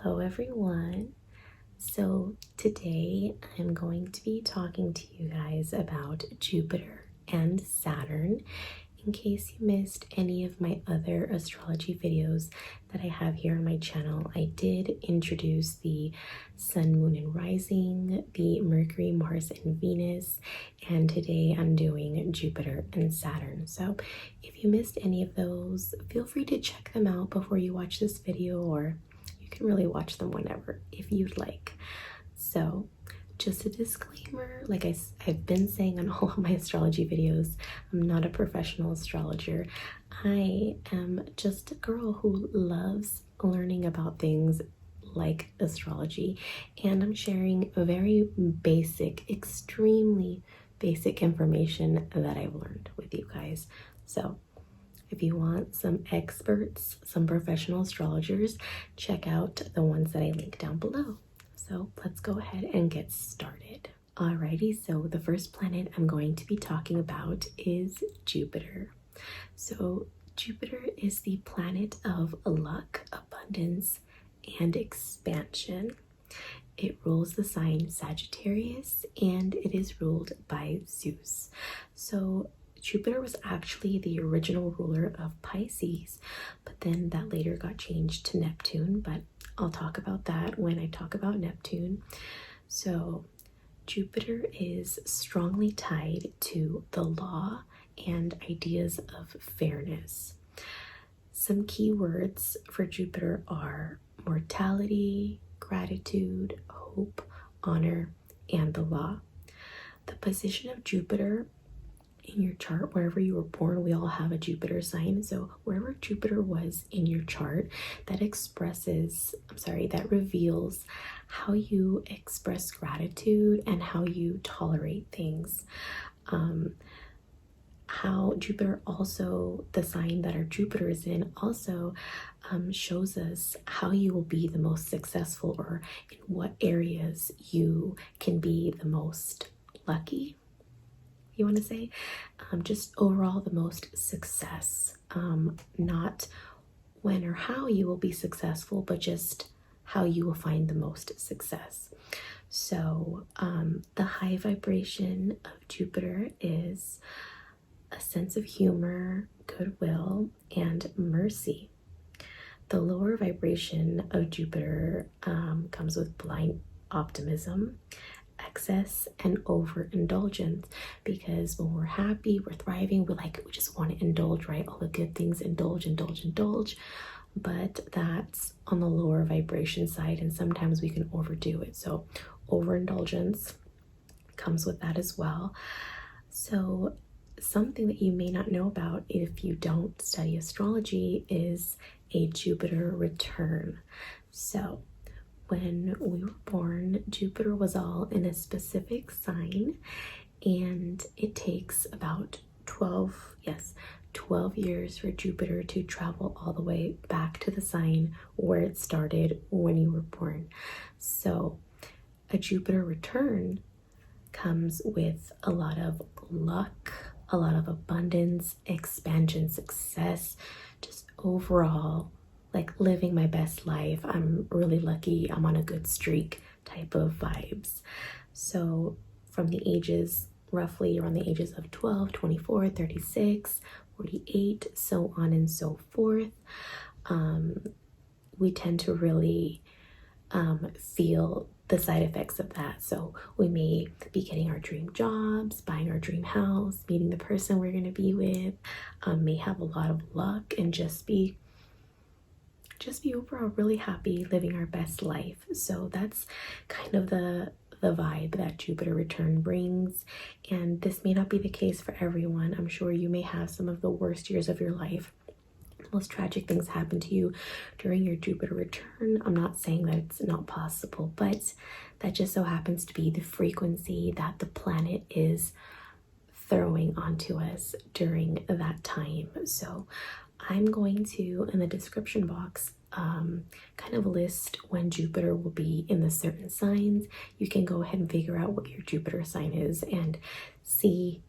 Hello everyone. So today I'm going to be talking to you guys about Jupiter and Saturn. In case you missed any of my other astrology videos that I have here on my channel, I did introduce the Sun, Moon, and Rising, the Mercury, Mars, and Venus, and today I'm doing Jupiter and Saturn. So if you missed any of those, feel free to check them out before you watch this video, or you can really watch them whenever if you'd like. So just a disclaimer, like I've been saying on all of my astrology videos, I'm not a professional astrologer. I am just a girl who loves learning about things like astrology, and I'm sharing very basic, extremely basic information that I've learned with you guys. So if you want some experts, some professional astrologers, check out the ones that I link down below. So let's go ahead and get started. Alrighty, so the first planet I'm going to be talking about is Jupiter. So Jupiter is the planet of luck, abundance, and expansion. It rules the sign Sagittarius, and it is ruled by Zeus. So Jupiter was actually the original ruler of Pisces, but then that later got changed to Neptune, but I'll talk about that when I talk about Neptune. So Jupiter is strongly tied to the law and ideas of fairness. Some key words for Jupiter are mortality, gratitude, hope, honor, and the law. The position of Jupiter in your chart, wherever you were born, we all have a Jupiter sign. So wherever Jupiter was in your chart, that reveals how you express gratitude and how you tolerate things. How Jupiter also, the sign that our Jupiter is in, also shows us how you will be the most successful, or in what areas you can be the most lucky, you want to say, just overall the most success, not when or how you will be successful, but just how you will find the most success. So the high vibration of Jupiter is a sense of humor, goodwill, and mercy. The lower vibration of Jupiter comes with blind optimism, excess, and overindulgence, because when we're happy, we're thriving, we just want to indulge, right? All the good things, indulge, but that's on the lower vibration side, and sometimes we can overdo it. So overindulgence comes with that as well. So something that you may not know about if you don't study astrology is a Jupiter return. So when we were born, Jupiter was all in a specific sign, and it takes about 12 years for Jupiter to travel all the way back to the sign where it started when you were born. So a Jupiter return comes with a lot of luck, a lot of abundance, expansion, success, just overall like living my best life. I'm really lucky, I'm on a good streak type of vibes. So from the ages, roughly around the ages of 12, 24, 36, 48, so on and so forth, we tend to really feel the side effects of that. So we may be getting our dream jobs, buying our dream house, meeting the person we're going to be with, may have a lot of luck, and just be overall really happy, living our best life. So that's kind of the vibe that Jupiter return brings. And this may not be the case for everyone. I'm sure you may have some of the worst years of your life. The most tragic things happen to you during your Jupiter return. I'm not saying that it's not possible, but that just so happens to be the frequency that the planet is throwing onto us during that time. So I'm going to, in the description box, kind of list when Jupiter will be in the certain signs. You can go ahead and figure out what your Jupiter sign is and see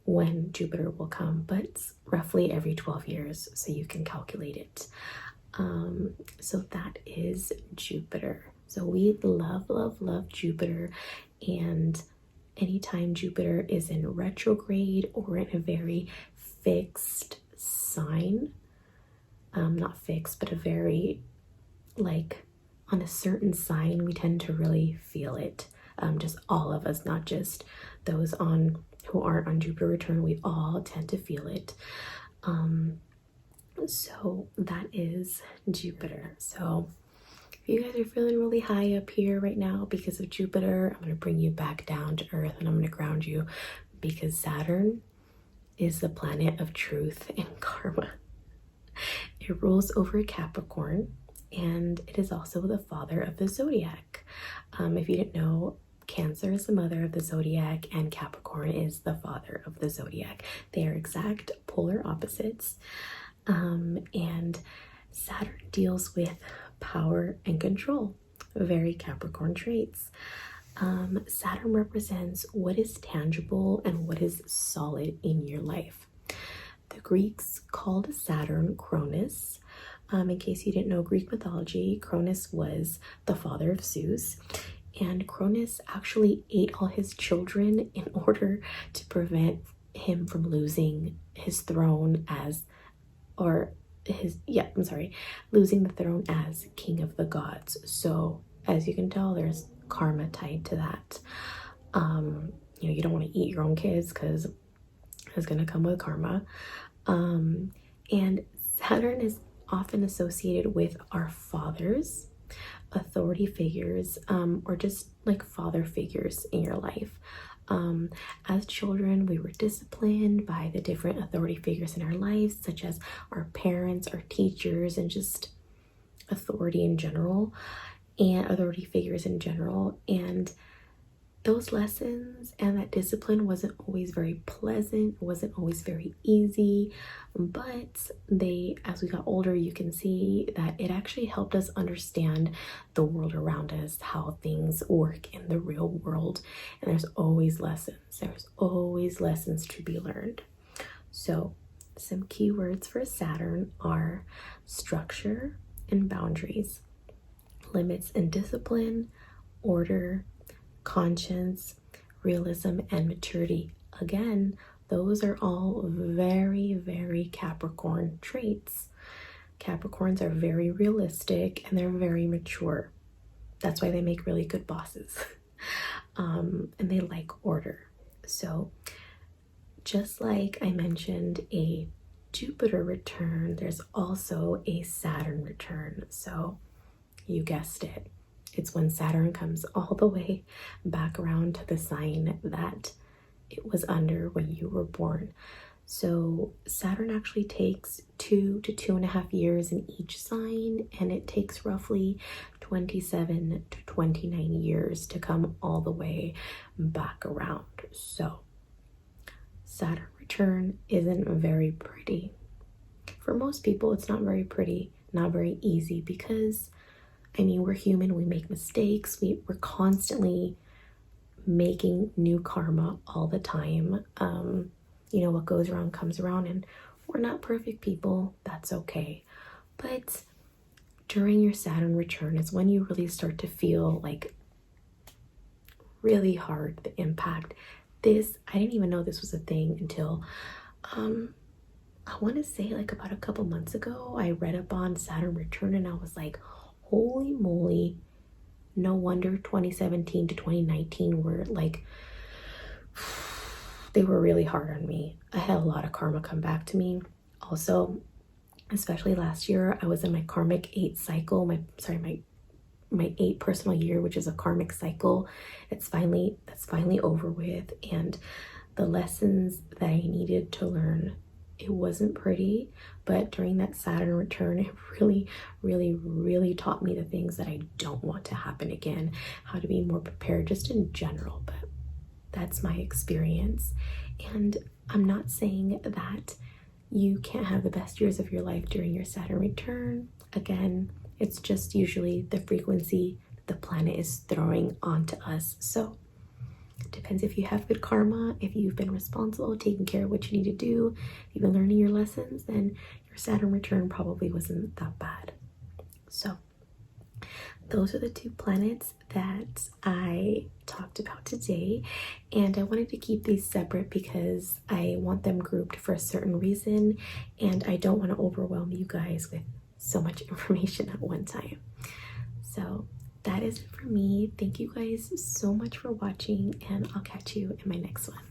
when Jupiter will come, but it's roughly every 12 years, so you can calculate it. So that is Jupiter. So we love, love, love Jupiter. And anytime Jupiter is in retrograde or in a very fixed sign, not fixed, but a very like on a certain sign, we tend to really feel it. Just all of us, not just those on who aren't on Jupiter return, we all tend to feel it. So that is Jupiter. So if you guys are feeling really high up here right now because of Jupiter, I'm going to bring you back down to earth and I'm going to ground you because Saturn is the planet of truth and karma. It rules over Capricorn and it is also the father of the zodiac. If you didn't know, Cancer is the mother of the zodiac and Capricorn is the father of the zodiac. They are exact polar opposites. And Saturn deals with power and control, very Capricorn traits. Saturn represents what is tangible and what is solid in your life. The Greeks called Saturn Cronus. In case you didn't know Greek mythology, Cronus was the father of Zeus. And Cronus actually ate all his children in order to prevent him from losing his throne losing the throne as king of the gods. So as you can tell, there's karma tied to that. You don't want to eat your own kids because it's going to come with karma. And Saturn is often associated with our fathers, authority figures, or just like father figures in your life. As children, we were disciplined by the different authority figures in our lives, such as our parents, our teachers, and just authority in general, and authority figures in general. And those lessons and that discipline wasn't always very pleasant, wasn't always very easy, but as we got older, you can see that it actually helped us understand the world around us, how things work in the real world. And there's always lessons to be learned. So some key words for Saturn are structure and boundaries, limits and discipline, order, conscience, realism, and maturity. Again, those are all very, very Capricorn traits. Capricorns are very realistic and they're very mature. That's why they make really good bosses. And they like order. So just like I mentioned a Jupiter return, there's also a Saturn return. So you guessed it. It's when Saturn comes all the way back around to the sign that it was under when you were born. So Saturn actually takes 2 to 2.5 years in each sign, and it takes roughly 27 to 29 years to come all the way back around. So Saturn return isn't very pretty. For most people, it's not very pretty, not very easy, because we're human, we make mistakes, we're constantly making new karma all the time. What goes around comes around, and we're not perfect people, that's okay. But during your Saturn return is when you really start to feel like really hard, the impact. I didn't even know this was a thing until I want to say like about a couple months ago. I read up on Saturn return and I was like, holy moly, no wonder 2017 to 2019 were like, they were really hard on me. I had a lot of karma come back to me. Also, especially last year, I was in my karmic 8 cycle, my 8 personal year, which is a karmic cycle. That's finally over with, and the lessons that I needed to learn, it wasn't pretty, but during that Saturn return, it really, really, really taught me the things that I don't want to happen again, how to be more prepared just in general. But that's my experience. And I'm not saying that you can't have the best years of your life during your Saturn return. Again, it's just usually the frequency the planet is throwing onto us. So it depends if you have good karma, if you've been responsible, taking care of what you need to do, if you've been learning your lessons, then your Saturn return probably wasn't that bad. So those are the two planets that I talked about today, and I wanted to keep these separate because I want them grouped for a certain reason, and I don't want to overwhelm you guys with so much information at one time. So that is it for me. Thank you guys so much for watching, and I'll catch you in my next one.